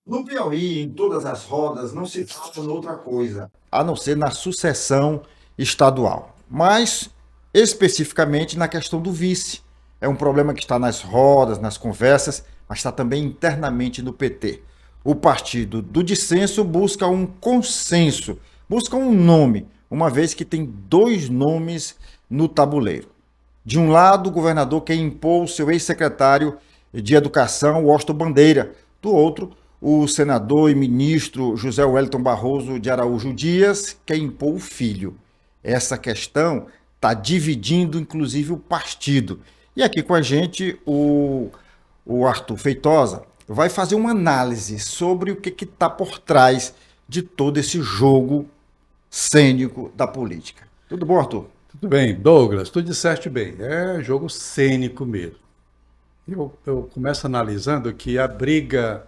No Piauí, em todas as rodas, não se fala em outra coisa, a não ser na sucessão estadual. Mas, especificamente na questão do vice. É um problema que está nas rodas, nas conversas, mas está também internamente no PT. O partido do dissenso busca um consenso, busca um nome, uma vez que tem dois nomes no tabuleiro. De um lado, o governador quer impor o seu ex-secretário de Educação, Washington Bandeira. Do outro, o senador e ministro José Wellington Barroso de Araújo Dias quer impor o filho. Essa questão está dividindo, inclusive, o partido. E aqui com a gente, o Arthur Feitosa vai fazer uma análise sobre o que está por trás de todo esse jogo cênico da política. Tudo bom, Arthur? Tudo bem, Douglas, tu disseste bem, é jogo cênico mesmo. Eu começo analisando que a briga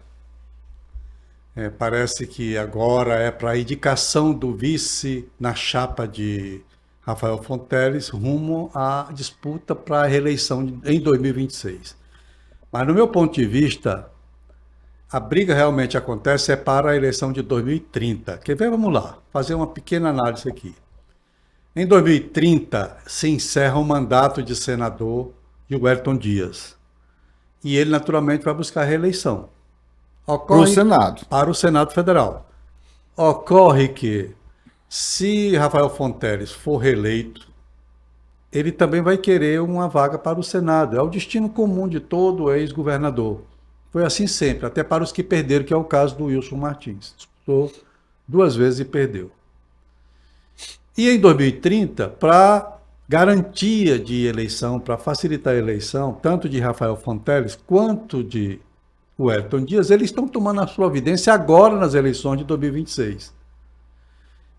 parece que agora é para a indicação do vice na chapa de Rafael Fonteles rumo à disputa para a reeleição em 2026. Mas no meu ponto de vista, a briga realmente acontece para a eleição de 2030. Quer ver? Vamos lá, fazer uma pequena análise aqui. Em 2030, se encerra o mandato de senador de Wellington Dias. E ele, naturalmente, vai buscar a reeleição. Para o Ocorre Senado. para o Senado Federal. Ocorre que, se Rafael Fonteles for reeleito, ele também vai querer uma vaga para o Senado. É o destino comum de todo ex-governador. Foi assim sempre, até para os que perderam, que é o caso do Wilson Martins. Disputou duas vezes e perdeu. E em 2030, para garantia de eleição, para facilitar a eleição, tanto de Rafael Fonteles quanto de Wellington Dias, eles estão tomando a sua evidência agora nas eleições de 2026.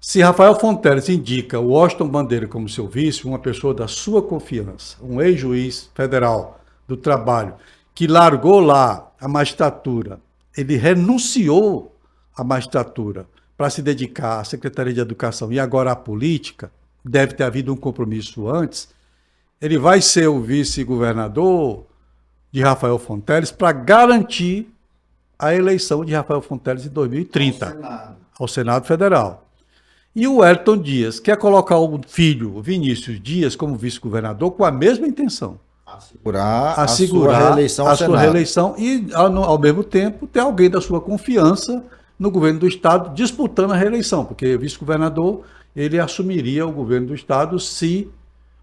Se Rafael Fonteles indica o Washington Bandeira como seu vice, uma pessoa da sua confiança, um ex-juiz federal do trabalho, que largou lá a magistratura, ele renunciou à magistratura para se dedicar à Secretaria de Educação e agora à política, deve ter havido um compromisso antes, ele vai ser o vice-governador de Rafael Fonteles para garantir a eleição de Rafael Fonteles em 2030 ao Senado Federal. E o Wellington Dias quer colocar o filho, o Vinícius Dias, como vice-governador com a mesma intenção. Assegurar a sua Assegurar reeleição ao a sua Senado. reeleição e, ao mesmo tempo, ter alguém da sua confiança no governo do Estado disputando a reeleição, porque o vice-governador ele assumiria o governo do Estado se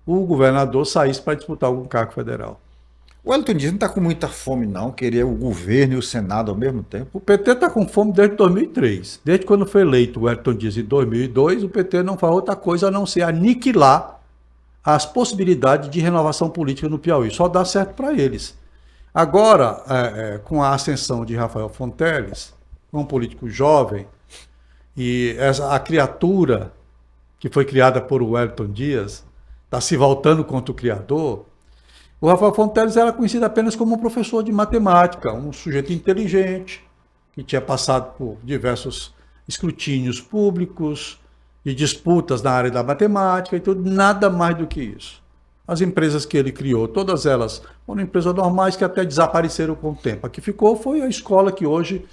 o governador saísse para disputar algum cargo federal. O Wellington Dias não está com muita fome, não. Queria o governo e o Senado ao mesmo tempo. O PT está com fome desde 2003. Desde quando foi eleito o Wellington Dias em 2002, o PT não faz outra coisa a não ser aniquilar as possibilidades de renovação política no Piauí. Só dá certo para eles. Agora, com a ascensão de Rafael Fonteles, um político jovem, e a criatura que foi criada por Wellington Dias está se voltando contra o criador. O Rafael Fonteles era conhecido apenas como um professor de matemática, um sujeito inteligente, que tinha passado por diversos escrutínios públicos, de disputas na área da matemática e tudo, nada mais do que isso. As empresas que ele criou, todas elas foram empresas normais que até desapareceram com o tempo. A que ficou foi a escola que hoje,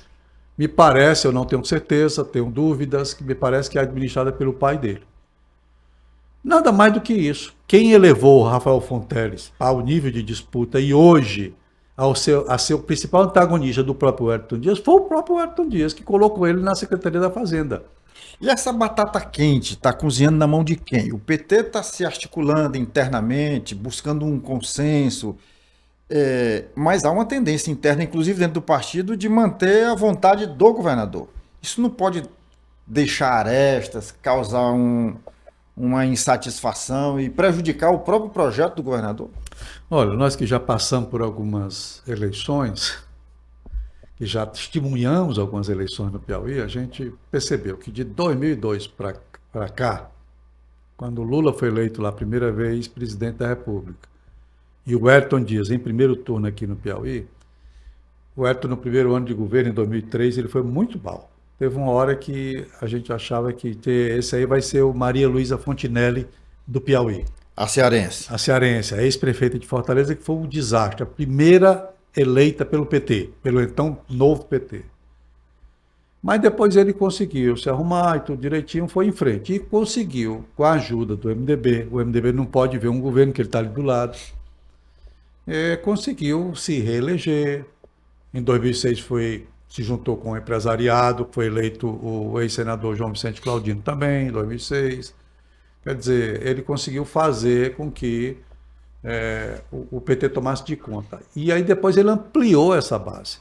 me parece, eu não tenho certeza, tenho dúvidas, que me parece que é administrada pelo pai dele. Nada mais do que isso. Quem elevou o Rafael Fonteles ao nível de disputa e hoje a ser o principal antagonista do próprio Wellington Dias foi o próprio Wellington Dias, que colocou ele na Secretaria da Fazenda. E essa batata quente está cozinhando na mão de quem? O PT está se articulando internamente, buscando um consenso, mas há uma tendência interna, inclusive dentro do partido, de manter a vontade do governador. Isso não pode deixar arestas, causar uma insatisfação e prejudicar o próprio projeto do governador? Olha, nós que já passamos por algumas eleições, que já testemunhamos algumas eleições no Piauí, a gente percebeu que de 2002 para cá, quando Lula foi eleito lá a primeira vez presidente da República, e o Wellington Dias em primeiro turno aqui no Piauí, o Wellington no primeiro ano de governo, em 2003, ele foi muito mal. Teve uma hora que a gente achava que esse aí vai ser o Maria Luísa Fontinelli do Piauí. A cearense. A cearense, a ex-prefeita de Fortaleza, que foi um desastre. A primeira eleita pelo PT, pelo então novo PT. Mas depois ele conseguiu se arrumar e tudo direitinho, foi em frente. E conseguiu, com a ajuda do MDB, o MDB não pode ver um governo que ele está ali do lado, conseguiu se reeleger. Em 2006 se juntou com o empresariado, foi eleito o ex-senador João Vicente Claudino também, em 2006. Quer dizer, ele conseguiu fazer com que o PT tomasse de conta. E aí depois ele ampliou essa base.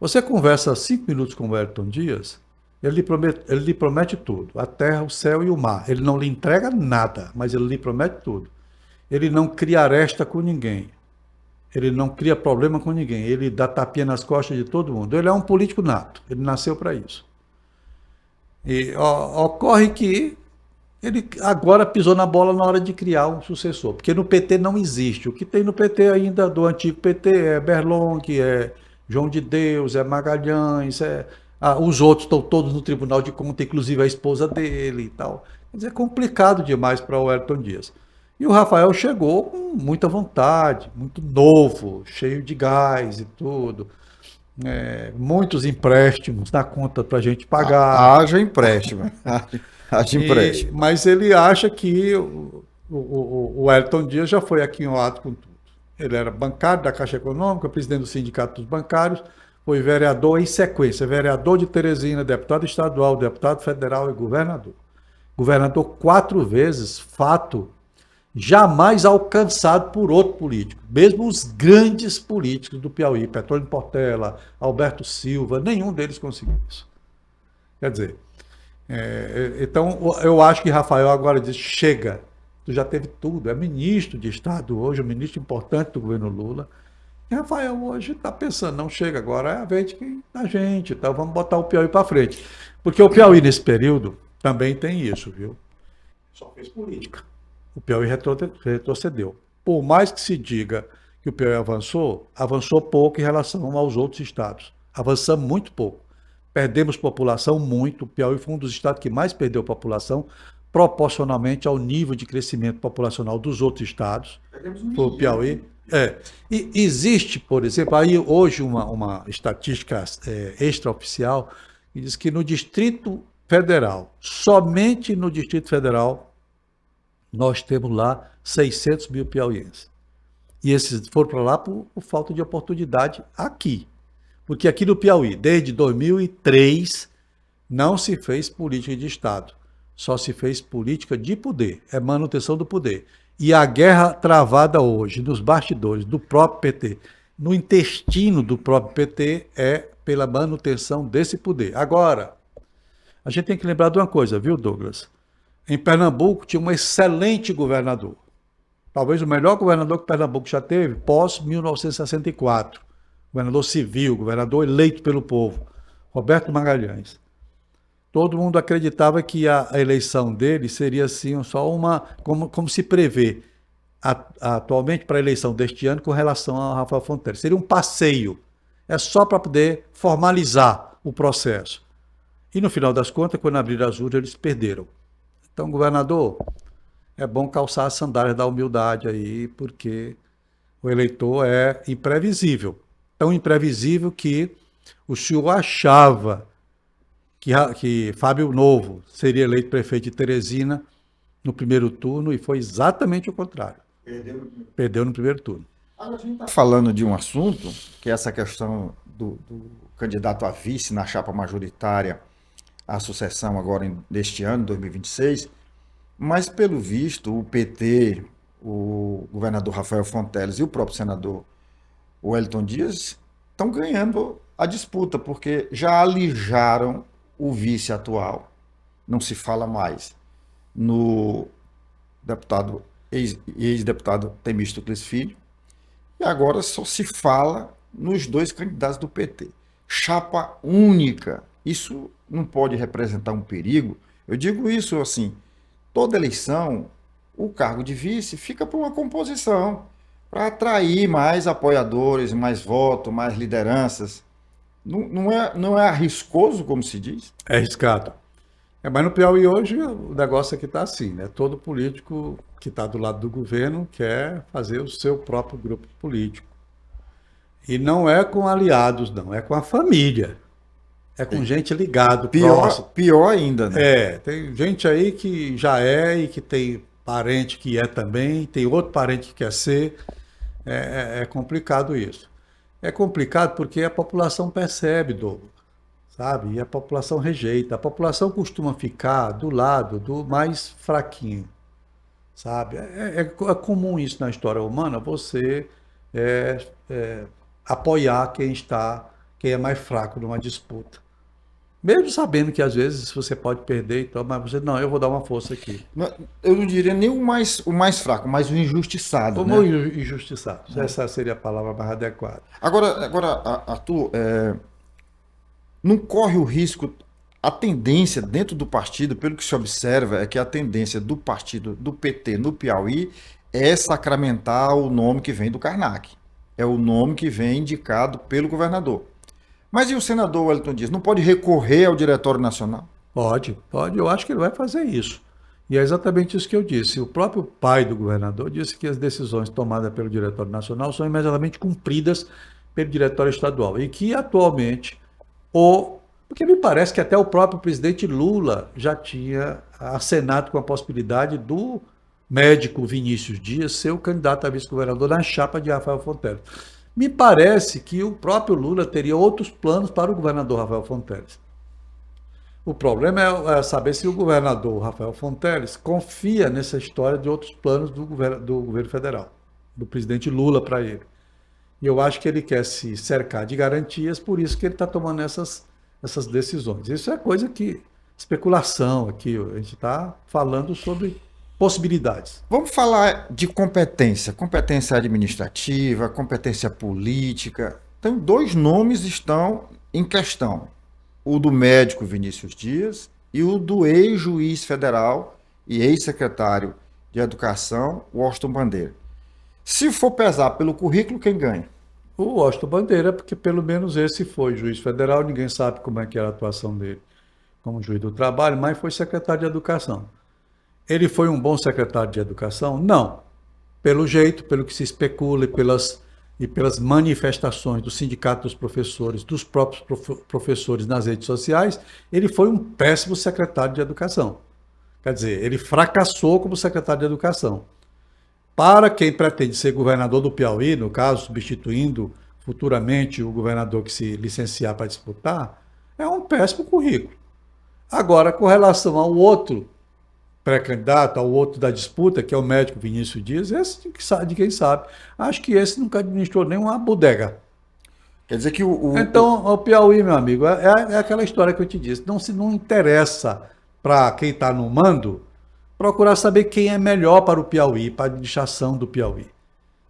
Você conversa 5 minutos com o Wellington Dias, ele lhe promete tudo, a terra, o céu e o mar. Ele não lhe entrega nada, mas ele lhe promete tudo. Ele não cria aresta com ninguém. Ele não cria problema com ninguém. Ele dá tapinha nas costas de todo mundo. Ele é um político nato. Ele nasceu para isso. E ocorre que ele agora pisou na bola na hora de criar um sucessor. Porque no PT não existe. O que tem no PT ainda, do antigo PT, é Berlong, é João de Deus, é Magalhães, os outros estão todos no Tribunal de Contas, inclusive a esposa dele e tal. Quer dizer, é complicado demais para o Wellington Dias. E o Rafael chegou com muita vontade, muito novo, cheio de gás e tudo. Muitos empréstimos na conta para a gente pagar. Haja empréstimo. Haja empréstimo. Mas ele acha que o Wellington Dias já foi aquinhoado com tudo. Ele era bancário da Caixa Econômica, presidente do Sindicato dos Bancários, foi vereador em sequência, vereador de Teresina, deputado estadual, deputado federal e governador. Governador 4 vezes, fato jamais alcançado por outro político. Mesmo os grandes políticos do Piauí, Petrônio Portela, Alberto Silva, nenhum deles conseguiu isso. Quer dizer, então eu acho que Rafael agora diz, chega, tu já teve tudo, é ministro de Estado hoje, um ministro importante do governo Lula. E Rafael hoje está pensando, não chega, agora é a vez da gente, então vamos botar o Piauí para frente. Porque o Piauí nesse período também tem isso, viu? Só fez política. O Piauí retrocedeu. Por mais que se diga que o Piauí avançou pouco em relação aos outros estados. Avançamos muito pouco. Perdemos população muito. O Piauí foi um dos estados que mais perdeu população, proporcionalmente ao nível de crescimento populacional dos outros estados. Foi o Piauí. E existe, por exemplo, aí hoje uma estatística extraoficial que diz que no Distrito Federal, somente no Distrito Federal, nós temos lá 600 mil piauienses. E esses foram para lá por falta de oportunidade aqui. Porque aqui no Piauí, desde 2003, não se fez política de Estado. Só se fez política de poder. É manutenção do poder. E a guerra travada hoje, nos bastidores do próprio PT, no intestino do próprio PT, é pela manutenção desse poder. Agora, a gente tem que lembrar de uma coisa, viu, Douglas? Em Pernambuco tinha um excelente governador. Talvez o melhor governador que Pernambuco já teve pós-1964. Governador civil, governador eleito pelo povo, Roberto Magalhães. Todo mundo acreditava que a eleição dele seria assim, só como se prevê atualmente para a eleição deste ano com relação ao Rafael Fonteles. Seria um passeio. É só para poder formalizar o processo. E no final das contas, quando abriram as urnas, eles perderam. Então, governador, é bom calçar as sandálias da humildade aí, porque o eleitor é imprevisível. Tão imprevisível que o senhor achava que Fábio Novo seria eleito prefeito de Teresina no primeiro turno e foi exatamente o contrário. Perdeu no primeiro turno. Agora, a gente está falando de um assunto, que é essa questão do candidato a vice na chapa majoritária à sucessão agora deste ano, 2026, mas pelo visto o PT, o governador Rafael Fonteles e o próprio senador Wellington Dias estão ganhando a disputa, porque já alijaram o vice atual. Não se fala mais no deputado, ex-deputado Temístocles Filho, e agora só se fala nos 2 candidatos do PT. Chapa única. Isso não pode representar um perigo? Eu digo isso assim, toda eleição, o cargo de vice fica para uma composição, para atrair mais apoiadores, mais votos, mais lideranças. Não é arriscoso, como se diz? É arriscado. Mas no Piauí hoje o negócio aqui está assim, né? Todo político que está do lado do governo quer fazer o seu próprio grupo político. E não é com aliados, não, é com a família. É com gente ligado, Pior, pior ainda, né? Tem gente aí que já é e que tem parente que é também, tem outro parente que quer ser. É complicado isso. É complicado porque a população percebe, Douglas, sabe? E a população rejeita. A população costuma ficar do lado do mais fraquinho, sabe? É comum isso na história humana, você é, é, apoiar quem é mais fraco numa disputa. Mesmo sabendo que às vezes você pode perder, então, mas você, não, eu vou dar uma força aqui. Eu não diria nem o mais fraco, mas o injustiçado, Como né? injustiçado. Essa seria a palavra mais adequada. Agora, Arthur, não corre o risco. A tendência dentro do partido, pelo que se observa, é que a tendência do partido do PT no Piauí é sacramentar o nome que vem do Karnak. É o nome que vem indicado pelo governador. Mas e o senador Wellington Dias? Não pode recorrer ao Diretório Nacional? Pode, pode. Eu acho que ele vai fazer isso. E é exatamente isso que eu disse. O próprio pai do governador disse que as decisões tomadas pelo Diretório Nacional são imediatamente cumpridas pelo Diretório Estadual. E que atualmente porque me parece que até o próprio presidente Lula já tinha acenado com a possibilidade do médico Vinícius Dias ser o candidato a vice-governador na chapa de Rafael Fonteles. Me parece que o próprio Lula teria outros planos para o governador Rafael Fonteles. O problema é saber se o governador Rafael Fonteles confia nessa história de outros planos do governo federal, do presidente Lula para ele. E eu acho que ele quer se cercar de garantias, por isso que ele está tomando essas decisões. Isso é coisa que, especulação aqui, a gente está falando sobre possibilidades. Vamos falar de competência, competência administrativa, competência política. Então, dois nomes estão em questão. O do médico Vinícius Dias e o do ex-juiz federal e ex-secretário de Educação, Washington Bandeira. Se for pesar pelo currículo, quem ganha? O Washington Bandeira, porque pelo menos esse foi juiz federal, ninguém sabe como é que era a atuação dele como juiz do trabalho, mas foi secretário de Educação. Ele foi um bom secretário de Educação? Não. Pelo jeito, pelo que se especula e pelas manifestações do Sindicato dos Professores, dos próprios professores nas redes sociais, ele foi um péssimo secretário de Educação. Quer dizer, ele fracassou como secretário de Educação. Para quem pretende ser governador do Piauí, no caso, substituindo futuramente o governador que se licenciar para disputar, é um péssimo currículo. Agora, com relação ao outro pré-candidato, ao outro da disputa, que é o médico Vinícius Dias, esse de quem sabe. Acho que esse nunca administrou nenhuma bodega. Quer dizer que Então, o Piauí, meu amigo, é aquela história que eu te disse. Não interessa para quem está no mando procurar saber quem é melhor para o Piauí, para a administração do Piauí.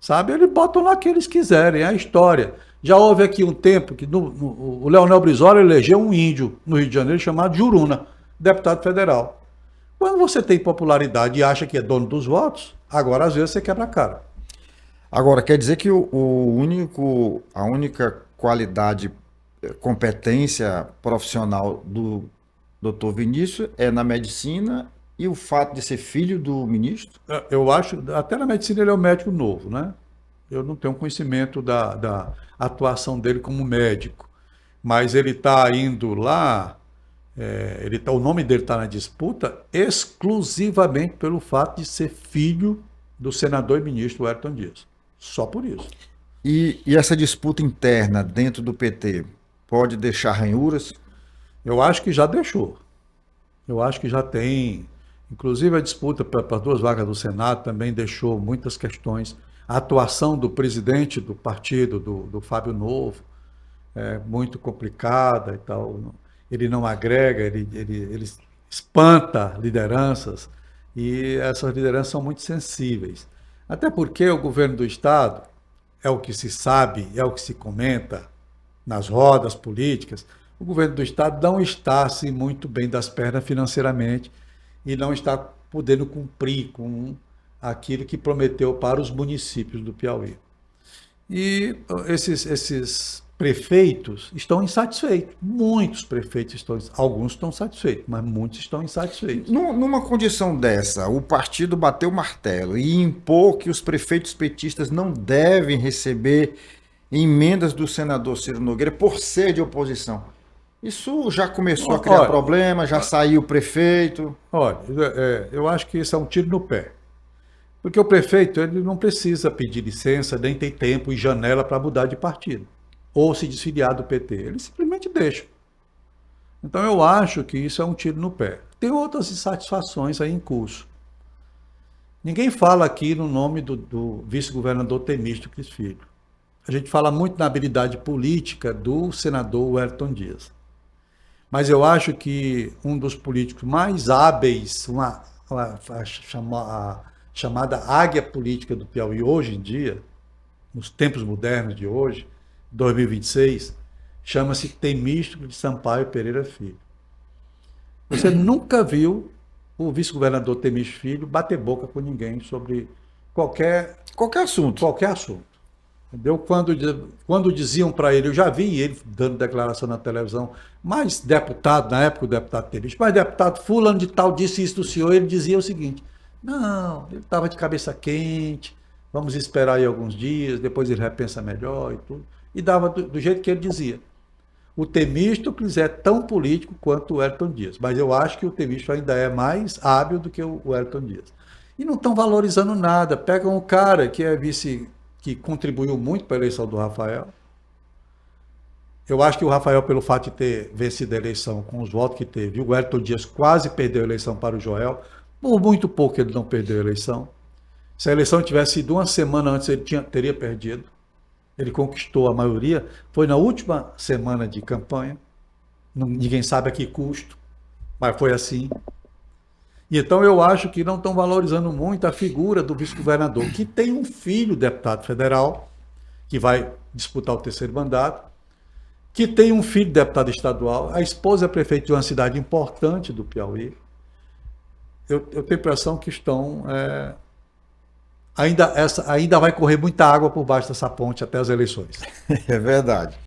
Sabe? Eles botam lá quem eles quiserem, é a história. Já houve aqui um tempo que o Leonel Brizola elegeu um índio no Rio de Janeiro chamado Juruna, deputado federal. Quando você tem popularidade e acha que é dono dos votos, agora às vezes você quebra a cara. Agora, quer dizer que a única qualidade, competência profissional do doutor Vinícius é na medicina e o fato de ser filho do ministro? Eu acho, até na medicina ele é um médico novo, né? Eu não tenho conhecimento da atuação dele como médico, mas ele está indo lá, o nome dele está na disputa exclusivamente pelo fato de ser filho do senador e ministro Wellington Dias. Só por isso. E essa disputa interna dentro do PT pode deixar ranhuras? Eu acho que já deixou. Eu acho que já tem. Inclusive a disputa para as duas vagas do Senado também deixou muitas questões. A atuação do presidente do partido, do Fábio Novo, é muito complicada e tal. Ele não agrega, ele espanta lideranças e essas lideranças são muito sensíveis. Até porque o governo do Estado, é o que se sabe, é o que se comenta nas rodas políticas, o governo do Estado não está assim, muito bem das pernas financeiramente e não está podendo cumprir com aquilo que prometeu para os municípios do Piauí. E esses prefeitos estão insatisfeitos. Muitos prefeitos alguns estão satisfeitos, mas muitos estão insatisfeitos. Numa condição dessa, o partido bateu o martelo e impor que os prefeitos petistas não devem receber emendas do senador Ciro Nogueira por ser de oposição. Isso já começou a criar problema, já saiu o prefeito. Olha, eu acho que isso é um tiro no pé. Porque o prefeito ele não precisa pedir licença, nem tem tempo e janela para mudar de partido. Ou se desfiliar do PT. Ele simplesmente deixa. Então eu acho que isso é um tiro no pé. Tem outras insatisfações aí em curso. Ninguém fala aqui no nome do vice-governador Temístocles Filho. A gente fala muito na habilidade política do senador Wellington Dias. Mas eu acho que um dos políticos mais hábeis, a chamada águia política do Piauí hoje em dia, nos tempos modernos de hoje, 2026, chama-se Temístocles Sampaio Pereira Filho. Você nunca viu o vice-governador Temístocles Filho bater boca com ninguém sobre qualquer assunto. Qualquer assunto. Entendeu? Quando diziam para ele, eu já vi ele dando declaração na televisão, mas deputado, na época o deputado Temístocles, mas deputado fulano de tal disse isso do senhor, ele dizia o seguinte, não, ele estava de cabeça quente, vamos esperar aí alguns dias, depois ele repensa melhor e tudo. E dava do jeito que ele dizia. O Temístocles é tão político quanto o Wellington Dias, mas eu acho que o Temístocles ainda é mais hábil do que o Wellington Dias. E não estão valorizando nada. Pegam um cara que é vice, que contribuiu muito para a eleição do Rafael. Eu acho que o Rafael, pelo fato de ter vencido a eleição com os votos que teve, o Wellington Dias quase perdeu a eleição para o Joel. Por muito pouco ele não perdeu a eleição. Se a eleição tivesse sido uma semana antes, ele teria perdido. Ele conquistou a maioria. Foi na última semana de campanha. Ninguém sabe a que custo, mas foi assim. E então eu acho que não estão valorizando muito a figura do vice-governador, que tem um filho deputado federal, que vai disputar o terceiro mandato, que tem um filho deputado estadual, a esposa é prefeita de uma cidade importante do Piauí. Eu tenho a impressão que estão... ainda vai correr muita água por baixo dessa ponte até as eleições. É verdade.